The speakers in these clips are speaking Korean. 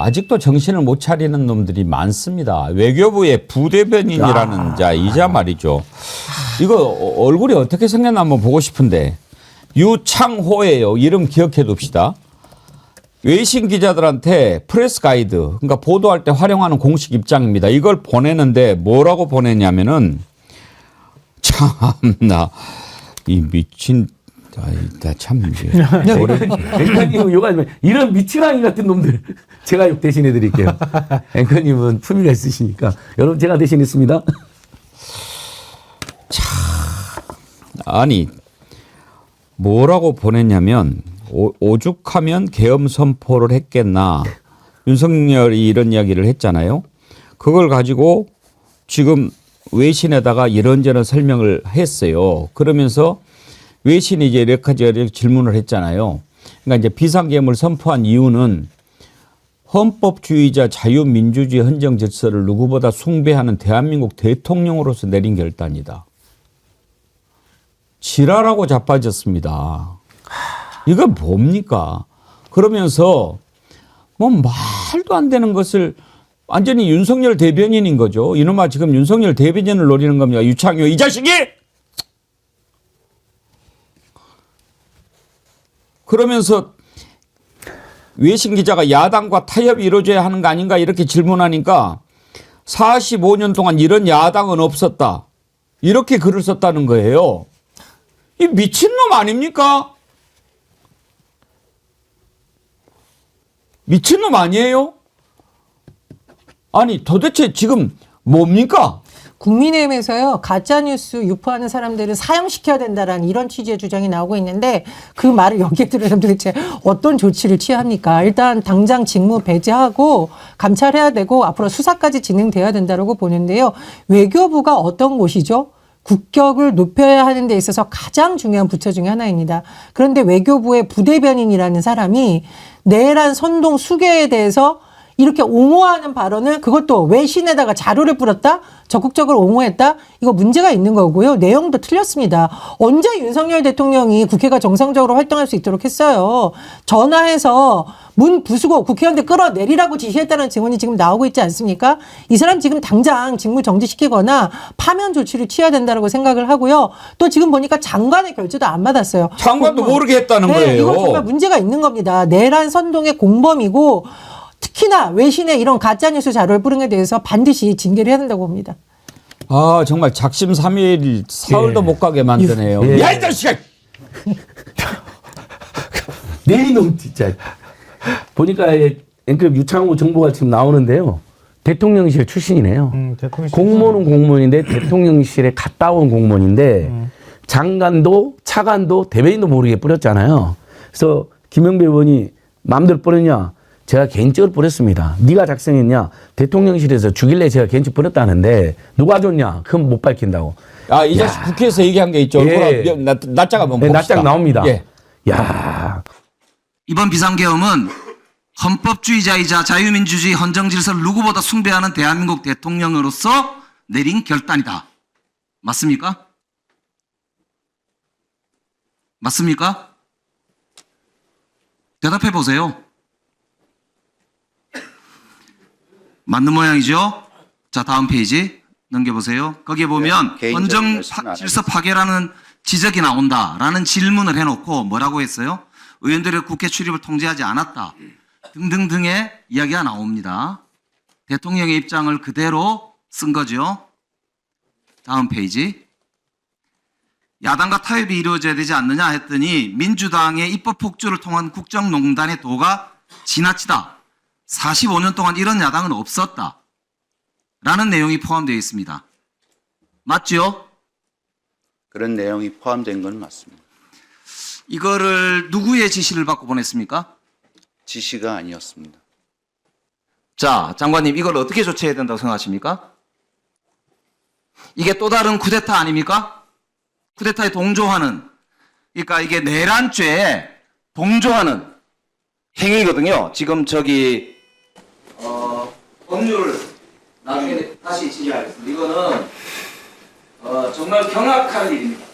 아직도 정신을 못 차리는 놈들이 많습니다. 외교부의 부대변인이라는 자이자 말이죠. 이거 얼굴이 어떻게 생겼나 한번 보고 싶은데 유창호예요. 이름 기억해 둡시다. 외신 기자들한테 프레스 가이드, 그러니까 보도할 때 활용하는 공식 입장입니다. 이걸 보내는데 뭐라고 보냈냐면은 참나 이 미친 참 앵커님 욕하지만 이런 미친아이 같은 놈들 제가 욕 대신해 드릴게요. 앵커님은 품위가 있으시니까 여러분 제가 대신했습니다. 아니 뭐라고 보냈냐면 오죽하면 계엄 선포를 했겠나. 윤석열이 이런 이야기를 했잖아요. 그걸 가지고 지금 외신에다가 이런저런 설명을 했어요. 그러면서 외신이 이제 몇 가지 질문을 했잖아요. 그러니까 이제 비상계엄을 선포한 이유는 헌법주의자 자유민주주의 헌정 질서를 누구보다 숭배하는 대한민국 대통령으로서 내린 결단이다. 지랄하고 자빠졌습니다. 이거 뭡니까? 그러면서 뭐 말도 안 되는 것을 완전히 윤석열 대변인인 거죠. 이놈아 지금 윤석열 대변인을 노리는 겁니다. 유창효 이 자식이! 그러면서 외신 기자가 야당과 타협이 이루어져야 하는 거 아닌가 이렇게 질문하니까 45년 동안 이런 야당은 없었다. 이렇게 글을 썼다는 거예요. 이 미친놈 아닙니까? 미친놈 아니에요? 아니 도대체 지금 뭡니까? 국민의힘에서요 가짜뉴스 유포하는 사람들을 사형시켜야 된다라는 이런 취지의 주장이 나오고 있는데 그 말을 여기에 들으면 도대체 어떤 조치를 취합니까? 일단 당장 직무 배제하고 감찰해야 되고 앞으로 수사까지 진행돼야 된다고 보는데요. 외교부가 어떤 곳이죠? 국격을 높여야 하는 데 있어서 가장 중요한 부처 중에 하나입니다. 그런데 외교부의 부대변인이라는 사람이 내란 선동 수괴에 대해서 이렇게 옹호하는 발언을 그것도 외신에다가 자료를 뿌렸다? 적극적으로 옹호했다? 이거 문제가 있는 거고요. 내용도 틀렸습니다. 언제 윤석열 대통령이 국회가 정상적으로 활동할 수 있도록 했어요. 전화해서 문 부수고 국회의원들 끌어내리라고 지시했다는 증언이 지금 나오고 있지 않습니까? 이 사람 지금 당장 직무 정지시키거나 파면 조치를 취해야 된다고 생각을 하고요. 또 지금 보니까 장관의 결재도 안 받았어요. 장관도 모르게 했다는 거예요. 이거 정말 문제가 있는 겁니다. 내란 선동의 공범이고 특히나 외신에 이런 가짜뉴스 자료를 뿌린 데 대해서 반드시 징계를 해야 된다고 봅니다. 아 정말 작심삼일 사흘도 못 가게 만드네요. 예. 야 이 자식아! 내 이놈 진짜. 보니까 앵커 유창호 정보가 지금 나오는데요. 대통령실 출신이네요. 공무원은 공무원인데 대통령실에 갔다 온 공무원인데 장관도 차관도 대변인도 모르게 뿌렸잖아요. 그래서 김영배 의원이 마음대로 뿌렸냐? 제가 개인적으로 뿌렸습니다. 네가 작성했냐? 대통령실에서 주길래 제가 개인적으로 뿌렸다는데 누가 줬냐? 그건 못 밝힌다고. 아, 이 자식 국회에서 얘기한 게 있죠. 예. 낯짝 한번 봅시다. 낯짝 나옵니다. 예. 야, 이번 비상계엄은 헌법주의자이자 자유민주주의 헌정질서를 누구보다 숭배하는 대한민국 대통령으로서 내린 결단이다. 맞습니까? 맞습니까? 대답해 보세요. 맞는 모양이죠? 자, 다음 페이지 넘겨보세요. 거기에 보면 헌정 질서 파괴라는 지적이 나온다라는 질문을 해놓고 뭐라고 했어요? 의원들의 국회 출입을 통제하지 않았다 등등등의 이야기가 나옵니다. 대통령의 입장을 그대로 쓴 거죠. 다음 페이지. 야당과 타협이 이루어져야 되지 않느냐 했더니 민주당의 입법 폭주를 통한 국정농단의 도가 지나치다. 45년 동안 이런 야당은 없었다. 라는 내용이 포함되어 있습니다. 맞죠? 그런 내용이 포함된 건 맞습니다. 이거를 누구의 지시를 받고 보냈습니까? 지시가 아니었습니다. 자, 장관님 이걸 어떻게 조치해야 된다고 생각하십니까? 이게 또 다른 쿠데타 아닙니까? 쿠데타에 동조하는, 그러니까 이게 내란죄에 동조하는 행위거든요. 지금 저기 법률을 나중에 다시 지시하겠습니다. 이거는 정말 경악할 일입니다.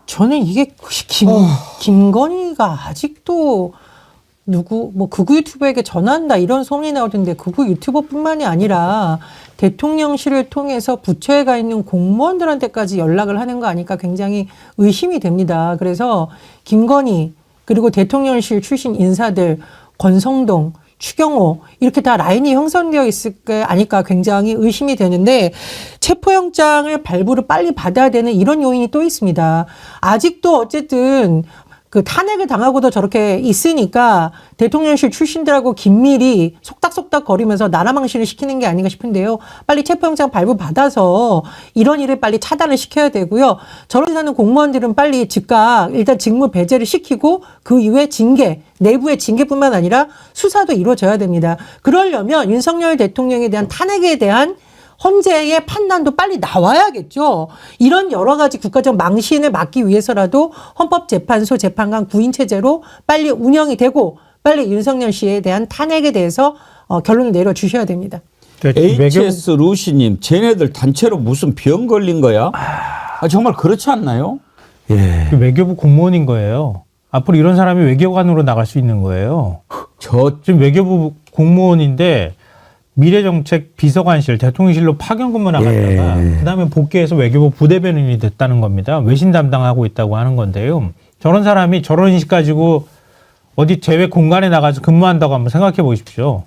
저는 이게 김건희가 아직도 극우 유튜버에게 전화한다 이런 소문이 나오던데 극우 유튜버뿐만이 아니라 대통령실을 통해서 부처에 가 있는 공무원들한테까지 연락을 하는 거 아닐까 굉장히 의심이 됩니다. 그래서 김건희 그리고 대통령실 출신 인사들 권성동 추경호 이렇게 다 라인이 형성되어 있을 게 아닐까 굉장히 의심이 되는데 체포영장을 발부를 빨리 받아야 되는 이런 요인이 또 있습니다. 아직도 어쨌든 그 탄핵을 당하고도 저렇게 있으니까 대통령실 출신들하고 긴밀히 속닥속닥 거리면서 나라 망신을 시키는 게 아닌가 싶은데요. 빨리 체포영장 발부 받아서 이런 일을 빨리 차단을 시켜야 되고요. 저런 사는 공무원들은 빨리 즉각 일단 직무 배제를 시키고 그 이후에 징계, 내부의 징계뿐만 아니라 수사도 이루어져야 됩니다. 그러려면 윤석열 대통령에 대한 탄핵에 대한 헌재의 판단도 빨리 나와야겠죠. 이런 여러 가지 국가적 망신을 막기 위해서라도 헌법재판소 재판관 구인 체제로 빨리 운영이 되고 빨리 윤석열 씨에 대한 탄핵에 대해서 결론을 내려주셔야 됩니다. HS 루시님, 쟤네들 단체로 무슨 병 걸린 거야? 정말 그렇지 않나요? 예. 외교부 공무원인 거예요. 앞으로 이런 사람이 외교관으로 나갈 수 있는 거예요. 지금 외교부 공무원인데 미래정책 비서관실, 대통령실로 파견 근무 나갔다가 그다음에 복귀해서 외교부 부대변인이 됐다는 겁니다. 외신 담당하고 있다고 하는 건데요. 저런 사람이 저런 인식 가지고 어디 제외 공간에 나가서 근무한다고 한번 생각해 보십시오.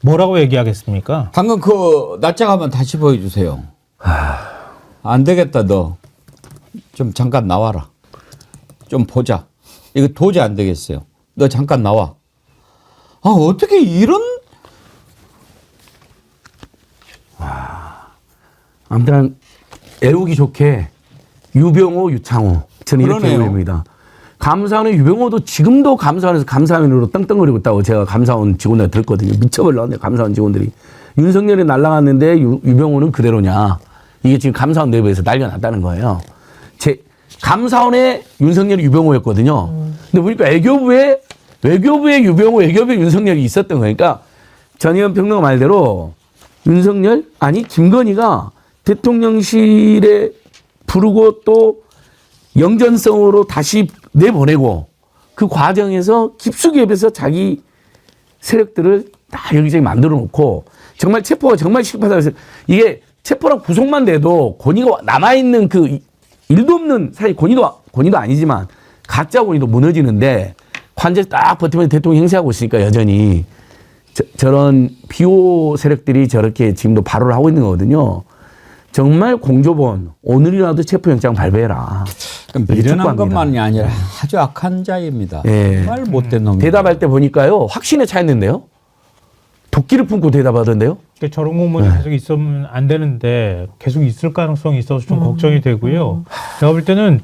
뭐라고 얘기하겠습니까? 방금 그 낯짝 한번 다시 보여주세요. 안 되겠다, 너. 좀 잠깐 나와라. 좀 보자. 이거 도저히 안 되겠어요. 너 잠깐 나와. 어떻게 이런 아무튼 애우기 좋게 유병호, 유창호 저는 이렇게 그러네요. 보입니다. 감사원의 유병호도 지금도 감사원에서 감사원으로 떵떵거리고 있다고 제가 감사원 직원들 들었거든요. 미쳐버렸네 감사원 직원들이. 윤석열이 날아갔는데 유병호는 그대로냐. 이게 지금 감사원 내부에서 난리가 났다는 거예요. 감사원의 윤석열이 유병호였거든요. 근데 보니까 외교부의 유병호, 외교부의 윤석열이 있었던 거니까 전희연 평론가 말대로 윤석열 아니 김건희가 대통령실에 부르고 또 영전성으로 다시 내보내고 그 과정에서 깊숙이 입에서 자기 세력들을 다 여기저기 만들어 놓고 정말 체포가 정말 시급하다고 해서 이게 체포랑 구속만 돼도 권위가 남아있는 그 일도 없는 사실 권위도 아니지만 가짜 권위도 무너지는데 관제에서 딱 버티면서 대통령 행세하고 있으니까 여전히 저런 비호 세력들이 저렇게 지금도 발언을 하고 있는 거거든요. 정말 공조본 오늘이라도 체포영장 발부해라. 미련한 것만이 아니라 아주 악한 자입니다. 예. 정말 못된 놈입니다. 대답할 때 보니까요. 확신에 차였는데요. 도끼를 품고 대답하던데요. 그러니까 저런 공무원이 계속 있으면 안 되는데 계속 있을 가능성이 있어서 좀 걱정이 되고요. 제가 볼 때는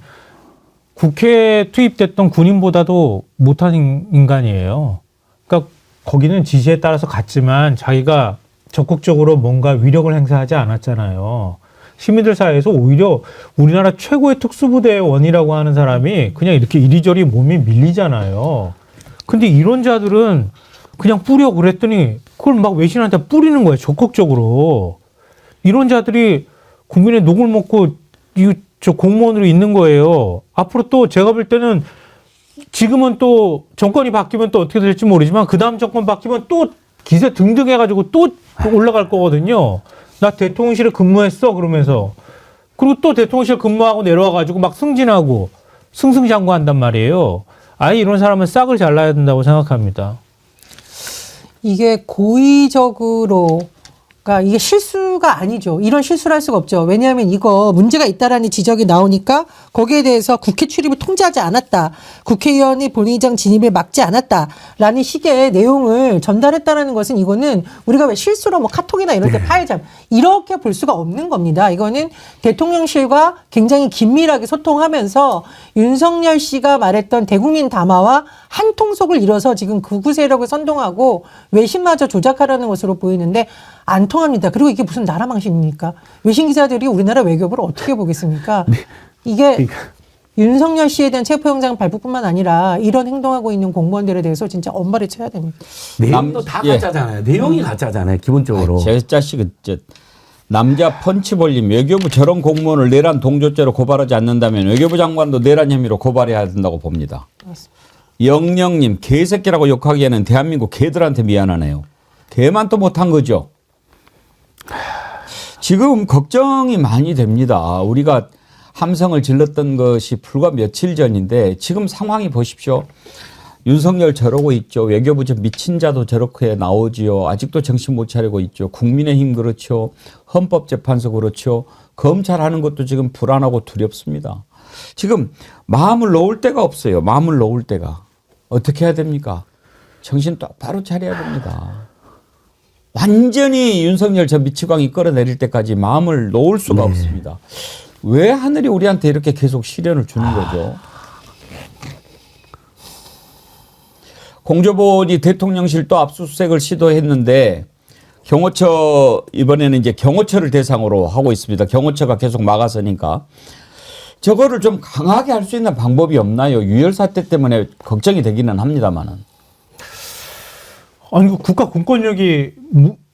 국회에 투입됐던 군인보다도 못한 인간이에요. 그러니까 거기는 지시에 따라서 갔지만 자기가 적극적으로 뭔가 위력을 행사하지 않았잖아요. 시민들 사이에서 오히려 우리나라 최고의 특수부대의 원이라고 하는 사람이 그냥 이렇게 이리저리 몸이 밀리잖아요. 근데 이런 자들은 그냥 뿌려 그랬더니 그걸 막 외신한테 뿌리는 거예요. 적극적으로. 이런 자들이 국민의 녹을 먹고 저 공무원으로 있는 거예요. 앞으로 또 제가 볼 때는 지금은 또 정권이 바뀌면 또 어떻게 될지 모르지만 그 다음 정권 바뀌면 또 기세 등등 해가지고 또 올라갈 거거든요. 나 대통령실에 근무했어 그러면서. 그리고 또 대통령실 근무하고 내려와가지고 막 승진하고 승승장구한단 말이에요. 아예 이런 사람은 싹을 잘라야 된다고 생각합니다. 이게 고의적으로 그러니까 이게 실수가 아니죠. 이런 실수를 할 수가 없죠. 왜냐하면 이거 문제가 있다라는 지적이 나오니까 거기에 대해서 국회 출입을 통제하지 않았다. 국회의원이 본회의장 진입을 막지 않았다라는 식의 내용을 전달했다라는 것은 이거는 우리가 왜 실수로 뭐 카톡이나 이런 데 파일장 이렇게 볼 수가 없는 겁니다. 이거는 대통령실과 굉장히 긴밀하게 소통하면서 윤석열 씨가 말했던 대국민 담화와 한 통속을 이뤄서 지금 극우 세력을 선동하고 외신마저 조작하라는 것으로 보이는데 안 통합니다. 그리고 이게 무슨 나라 망신입니까? 외신 기자들이 우리나라 외교부를 어떻게 보겠습니까? 이게 윤석열 씨에 대한 체포영장 발부뿐만 아니라 이런 행동하고 있는 공무원들에 대해서 진짜 엄벌에 쳐야 됩니다. 내용도 다 가짜잖아요. 내용이 가짜잖아요. 기본적으로. 제 자식은 남자 펀치볼님, 외교부 저런 공무원을 내란 동조죄로 고발하지 않는다면 외교부 장관도 내란 혐의로 고발해야 된다고 봅니다. 영영님, 개새끼라고 욕하기에는 대한민국 개들한테 미안하네요. 개만 또 못한 거죠. 지금 걱정이 많이 됩니다. 우리가 함성을 질렀던 것이 불과 며칠 전인데 지금 상황이 보십시오. 윤석열 저러고 있죠. 외교부 저 미친 자도 저렇게 나오지요. 아직도 정신 못 차리고 있죠. 국민의힘 그렇죠. 헌법재판소 그렇죠. 검찰 하는 것도 지금 불안하고 두렵습니다. 지금 마음을 놓을 데가 없어요. 마음을 놓을 데가. 어떻게 해야 됩니까? 정신 똑바로 차려야 됩니다. 완전히 윤석열 저 미치광이 끌어내릴 때까지 마음을 놓을 수가 없습니다. 왜 하늘이 우리한테 이렇게 계속 시련을 주는 거죠? 공조본이 대통령실 또 압수수색을 시도했는데 경호처 이번에는 이제 경호처를 대상으로 하고 있습니다. 경호처가 계속 막아서니까 저거를 좀 강하게 할 수 있는 방법이 없나요? 유혈 사태 때문에 걱정이 되기는 합니다만은. 아니 그 국가 공권력이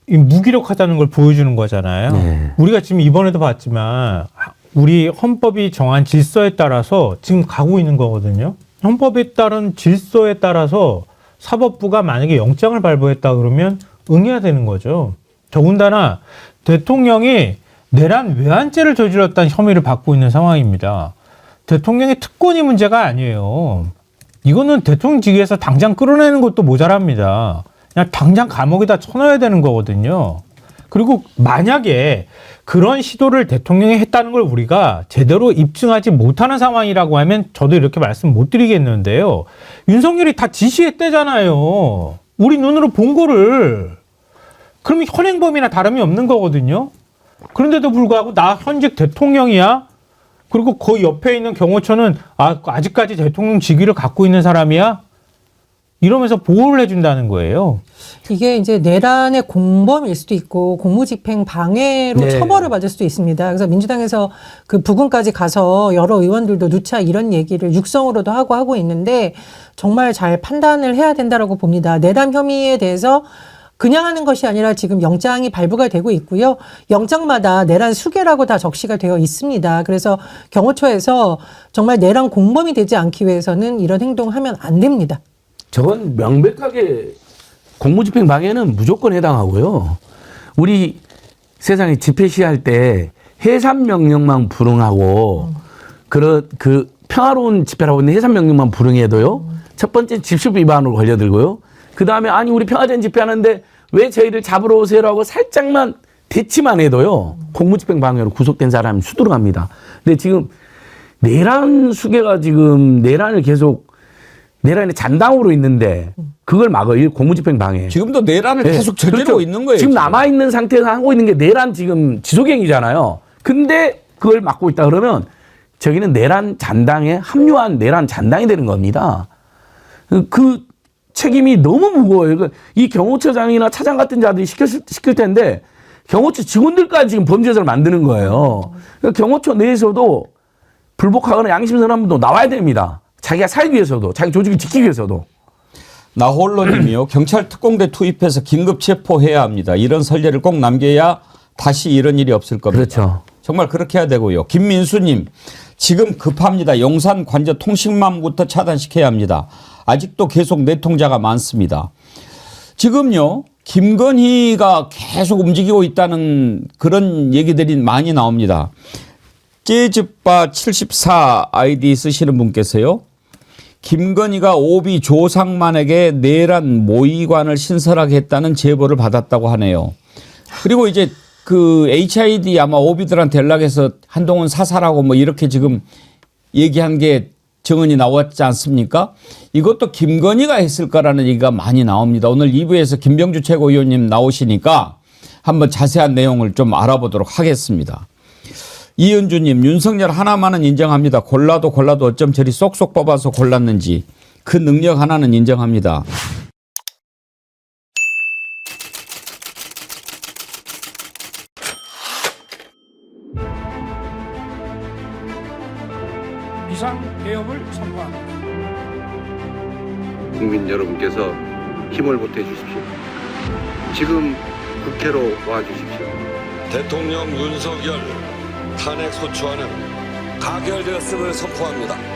무기력하다는 걸 보여주는 거잖아요. 네. 우리가 지금 이번에도 봤지만 우리 헌법이 정한 질서에 따라서 지금 가고 있는 거거든요. 헌법에 따른 질서에 따라서 사법부가 만약에 영장을 발부했다 그러면 응해야 되는 거죠. 더군다나 대통령이 내란 외환죄를 저질렀다는 혐의를 받고 있는 상황입니다. 대통령의 특권이 문제가 아니에요. 이거는 대통령직에서 당장 끌어내는 것도 모자랍니다. 그냥 당장 감옥에다 쳐넣어야 되는 거거든요. 그리고 만약에 그런 시도를 대통령이 했다는 걸 우리가 제대로 입증하지 못하는 상황이라고 하면 저도 이렇게 말씀 못 드리겠는데요. 윤석열이 다 지시했대잖아요. 우리 눈으로 본 거를. 그러면 현행범이나 다름이 없는 거거든요. 그런데도 불구하고 나 현직 대통령이야? 그리고 그 옆에 있는 경호처는 아직까지 대통령 직위를 갖고 있는 사람이야? 이러면서 보호를 해준다는 거예요. 이게 이제 내란의 공범일 수도 있고 공무집행 방해로 네. 처벌을 받을 수도 있습니다. 그래서 민주당에서 그 부근까지 가서 여러 의원들도 누차 이런 얘기를 육성으로도 하고 있는데 정말 잘 판단을 해야 된다라고 봅니다. 내란 혐의에 대해서 그냥 하는 것이 아니라 지금 영장이 발부가 되고 있고요. 영장마다 내란 수개라고 다 적시가 되어 있습니다. 그래서 경호처에서 정말 내란 공범이 되지 않기 위해서는 이런 행동을 하면 안 됩니다. 저건 명백하게 공무집행 방해는 무조건 해당하고요. 우리 세상에 집회 시할 때 해산 명령만 불응하고 그 평화로운 집회라고 했는데 해산 명령만 불응해도요. 첫 번째 집시법 위반으로 걸려들고요. 그 다음에 아니 우리 평화전 집회하는데 왜 저희를 잡으러 오세요라고 살짝만 대치만 해도요. 공무집행 방해로 구속된 사람이 수두룩합니다. 근데 지금 내란 수개가 지금 내란을 계속 내란의 잔당으로 있는데 그걸 막어 공무집행 방해. 지금도 내란을 네. 계속 저지르고 그렇죠. 있는 거예요. 지금 남아있는 상태에서 하고 있는 게 내란 지금 지속행위잖아요. 근데 그걸 막고 있다 그러면 저기는 내란 잔당에 합류한 내란 잔당이 되는 겁니다. 그 책임이 너무 무거워요. 이 경호처장이나 차장 같은 자들이 시킬 텐데 경호처 직원들까지 지금 범죄자를 만드는 거예요. 그러니까 경호처 내에서도 불복하거나 양심선언한 분도 나와야 됩니다. 자기가 살기 위해서도 자기 조직을 지키기 위해서도. 나홀로님이요. 경찰 특공대 투입해서 긴급 체포해야 합니다. 이런 선례를 꼭 남겨야 다시 이런 일이 없을 겁니다. 그렇죠. 정말 그렇게 해야 되고요. 김민수님, 지금 급합니다. 용산 관저 통신망부터 차단시켜야 합니다. 아직도 계속 내통자가 많습니다. 지금요, 김건희가 계속 움직이고 있다는 그런 얘기들이 많이 나옵니다. 재즈바 74 아이디 쓰시는 분께서요. 김건희가 오비 조상만에게 내란 모의관을 신설하게 했다는 제보를 받았다고 하네요. 그리고 이제 그 HID 아마 오비들한테 연락해서 한동훈 사살하고 뭐 이렇게 지금 얘기한 게 증언이 나왔지 않습니까? 이것도 김건희가 했을 거라는 얘기가 많이 나옵니다. 오늘 2부에서 김병주 최고위원님 나오시니까 한번 자세한 내용을 좀 알아보도록 하겠습니다. 이은주님, 윤석열 하나만은 인정합니다. 골라도 어쩜 저리 쏙쏙 뽑아서 골랐는지 그 능력 하나는 인정합니다. 비상개혁을 선포합니다. 국민 여러분께서 힘을 보태 주십시오. 지금 국회로 와 주십시오. 대통령 윤석열 탄핵 소추안은 가결되었음을 선포합니다.